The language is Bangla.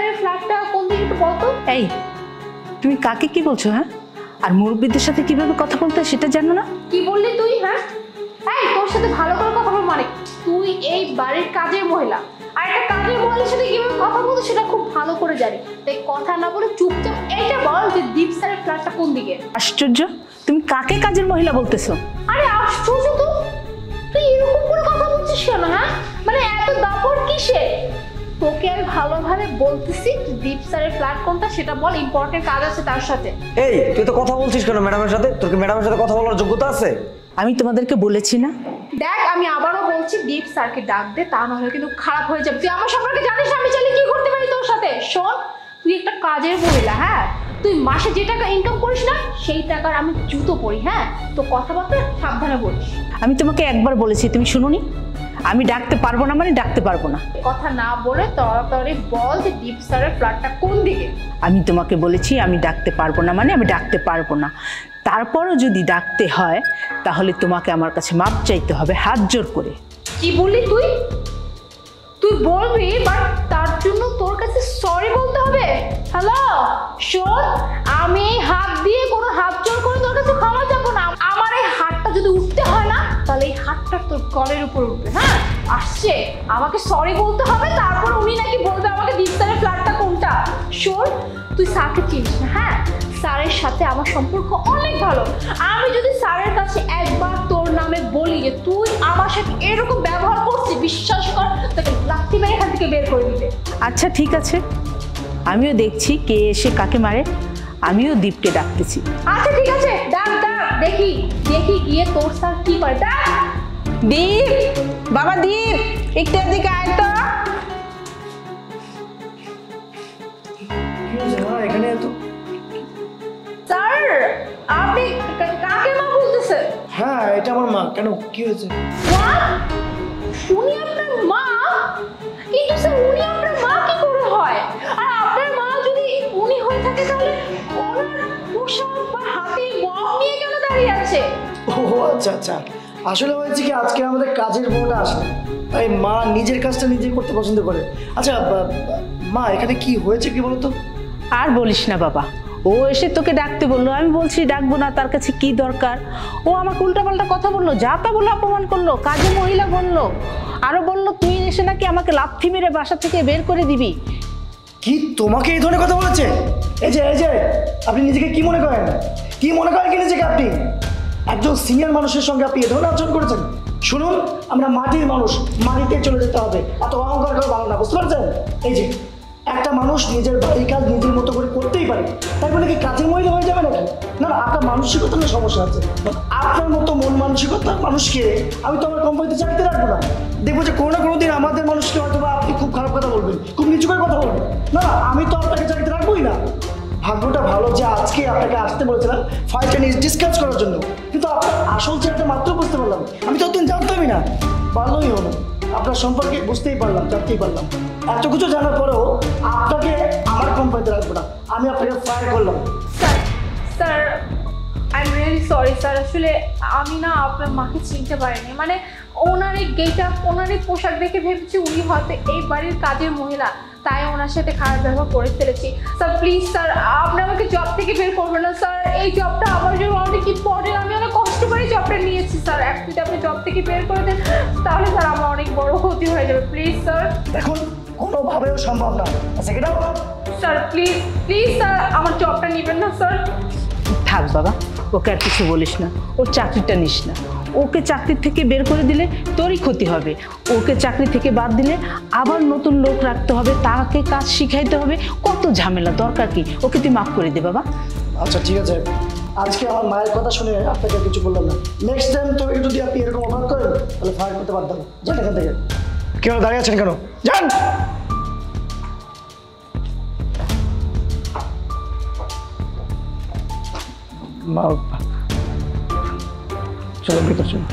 স্যারের ফ্ল্যাটটা কোন দিকে একটু বলতো। এই তুমি কাকে কি বলছো? হ্যাঁ, আর মুরব্বীদের সাথে কিভাবে কথা বলতে হয় সেটা জানো না? কি বললি তুই? হ্যাঁ, এই তোর সাথে ভালো করে কথা বল মানে তুই এই বাড়ির কাজের মহিলা, আর একটা কাজের মহিলার সাথে কিভাবে কথা বলতো সেটা খুব ভালো করে জানি। তাই কথা না বলে চুপচাপ এটা বল যে দীপ স্যারের ফ্ল্যাটটা কোন দিকে। আশ্চর্য, তুমি কাকে কাজের মহিলা বলতেছো? আরে আশ্চর্য তো, তুই এরকম করে কথা বলছিস কেন? হ্যাঁ, মানে এত দাপট কিসে? তোকে আমি ভালোভাবে বলতেছি দীপ স্যারের ফ্ল্যাট কোনটা সেটা বল, ইম্পর্টেন্ট কাজ আছে তার সাথে। এই তুই তো কথা বলছিস কেন ম্যাডামের সাথে? তোর কি ম্যাডামের সাথে কথা বলার যোগ্যতা আছে? আমি তোমাদেরকে বলেছি না? দেখ আমি আবারও বলছি দীপ স্যারকে ডাক দে, তা না হলে কিন্তু খারাপ হয়ে যাবে। তুই আমার সম্পর্কে জানিস না আমি চাইলে কি করতে পারি তোর সাথে। শোন, তুই একটা কাজের মহিলা, হ্যাঁ, তুই মাসে যে টাকা ইনকাম করিস না সেই টাকার আমি জুতো পরি। হ্যাঁ, তো কথাবার্তা সাবধানে বলিস। আমি তোমাকে একবার বলেছি, তুমি শুনোনি? আমি ডাকতে পারবো না মানে ডাকতে পারবো না। কথা না বলে তাড়াতাড়ি বল যে দীপ স্যারের ফ্ল্যাটটা কোন দিকে। আমি তোমাকে বলেছি আমি ডাকতে পারবো না মানে আমি ডাকতে পারবো না। তারপরও যদি ডাকতে হয় তাহলে তোমাকে আমার কাছে মাপ চাইতে হবে হাত জোর করে। কি বললি তুই? তুই বলবি বাট তার জন্য তোর কাছে সরি বলতে হবে। হ্যালো শোন, আমি এই হাত দিয়ে কোনো হাত জোর করে তোর কাছে ক্ষমা চাবো না। আমার এই হাতটা যদি উঠতে হয় না তাহলে এই হাতটা তোর কলের উপর উঠবে। হ্যাঁ, আসছে আমাকে সরি বলতে হবে, তারপর উনি নাকি বলবে আমাকে দীপ স্যারের ফ্ল্যাটটা কোনটা। শোন, তুই স্যারকে চিনিস না। হ্যাঁ, স্যারের সাথে আমার সম্পর্ক অনেক ভালো। আমি যদি স্যারের কাছে একবার তোর নামে বলি যে তুই আমার সাথে এরকম ব্যবহার করছিস, বিশ্বাস কর তোকে লাথি মেরে এখান থেকে বের করে দিবে। আচ্ছা ঠিক আছে, আমিও দেখছি কে এসে কাকে মারে। আমিও দীপকে ডাকতেছি। আচ্ছা ঠিক আছে, ডাক ডাক, দেখি দেখি গিয়ে তোর স্যার কি করে। ডাক দীপ, বাবা দীপ, একটু এদিকে আয় তো। এখানে তো স্যার আপনি কাকে মা বলতেছেন? হ্যাঁ, এটা আমার মা। কেন, কি হয়েছে? উনি আপনার মা? কিন্তু স্যার উনি আপনার মা কি করে হয়? আর আপনার মা যদি উনি হয়ে থাকে তাহলে ওনার পোশাক বা হাতে বম নিয়ে কেন দাঁড়িয়ে আছে? ও আচ্ছা আচ্ছা, আসলে হয়েছে কি আজকে আমাদের কাজের বউটা আসে, তাই মা নিজের কাজটা নিজে করতে পছন্দ করে। আচ্ছা মা, এখানে কি হয়েছে কি বলতো? আর বলিস না বাবা, ও এসে তোকে ডাকতে বললো, আমি বলছি ডাকবো না, তার কাছে কি দরকার। ও আমাকে উল্টাপাল্টা কথা বললো, যা তা বললো, অপমান করলো, কাজে মহিলা বললো, আরো বললো তুই এসে নাকি আমাকে লাথি মেরে বাসা থেকে বের করে দিবি। কি তোমাকে এই ধরনের কথা বলেছে? এই যে আপনি নিজেকে কি মনে করেন? কি মনে করেন কি নিজেকে আপনি? একজন সিনিয়র মানুষের সঙ্গে আপনি এ ধরনের আচরণ করেছেন? শুনুন, আমরা মাটির মানুষ, মাটিতে চলে যেতে হবে, এত অহংকার করে ভালো না, বুঝতে পারছেন? এই যে একটা মানুষ নিজের বাড়ির কাজ নিজের মতো করে করতেই পারে, তাই বলে কি কাজের মহিলা হয়ে যাবে নাকি? না না, আপনার মানসিকতা নিয়ে সমস্যা আছে। আপনার মতো মন মানসিকতার মানুষকে আমি তো আমার কোম্পানিতে চাকরিতে রাখবো না। দেখবো যে কোনো না কোনো দিন আমাদের মানুষকে হয়তো বা আপনি খুব খারাপ কথা বলবেন, খুব নিচু করে কথা বলবেন। না না, আমি তো আপনাকে চাকরিতে রাখবোই না। ভাগ্যটা ভালো যে আজকে আপনাকে আসতে বলেছিলাম ফাইলটা নিয়ে ডিসকাস করার জন্য, কিন্তু আপনার আসল চেহারাটা মাত্র বুঝতে পারলাম। আমি ততদিন জানতামই না, ভালোই হলো, আপনার সম্পর্কে বুঝতেই পারলাম, জানতেই পারলাম। এত কিছু জানার পরেও আপনাকে আমার কোম্পানিতে রাখবো না, আমি আপনাকে ফায়ার করলাম। Sir sir I am really sorry sir, আসলে আমি না আপনার মাকে চিনতে পারিনি। মানে ওনার এই গেট আপ, ওনার এই পোশাক দেখে ভেবেছি উনি হয়তো এই বাড়ির কাজের মহিলা, তাই ওনার সাথে খারাপ ব্যবহার করে ফেলেছি। স্যার প্লিজ স্যার, আপনি আমাকে জব থেকে বের করবেন না স্যার। এই জবটা আমার জন্য অনেক ইম্পর্টেন্ট, আমি অনেক কষ্ট করে জবটা নিয়েছি স্যার। যদি আপনি জব থেকে বের করে দেন তাহলে স্যার আমার অনেক বড় ক্ষতি হয়ে যাবে। Please sir. দেখুন, কোনোভাবেও সম্ভব না। Second sir please please sir, আমার জবটা নেবেন না স্যার। থাক বাবা, ওকে আর কিছু বলিস না, ওর চাকরিটা নিস না। ওকে চাকরি থেকে বের করে দিলে তোরই ক্ষতি হবে। ওকে চাকরি থেকে বাদ দিলে আবার নতুন লোক রাখতে হবে, তাকে কাজ শিখাইতে হবে, কত ঝামেলা। দরকার কি? ওকে তুই মাফ করে দে বাবা। আচ্ছা ঠিক আছে, আজকে আমার মায়ের কথা শুনে আপনাকে কিছু বললাম না। নেক্সট টাইম তো যদি আপনি এরকম অপরাধ করেন তাহলে ফায়ার করতে পারতাম। যান এখান থেকে। কেন দাঁড়িয়ে আছেন কেন? যান। মা, চলো ভিতর চলো।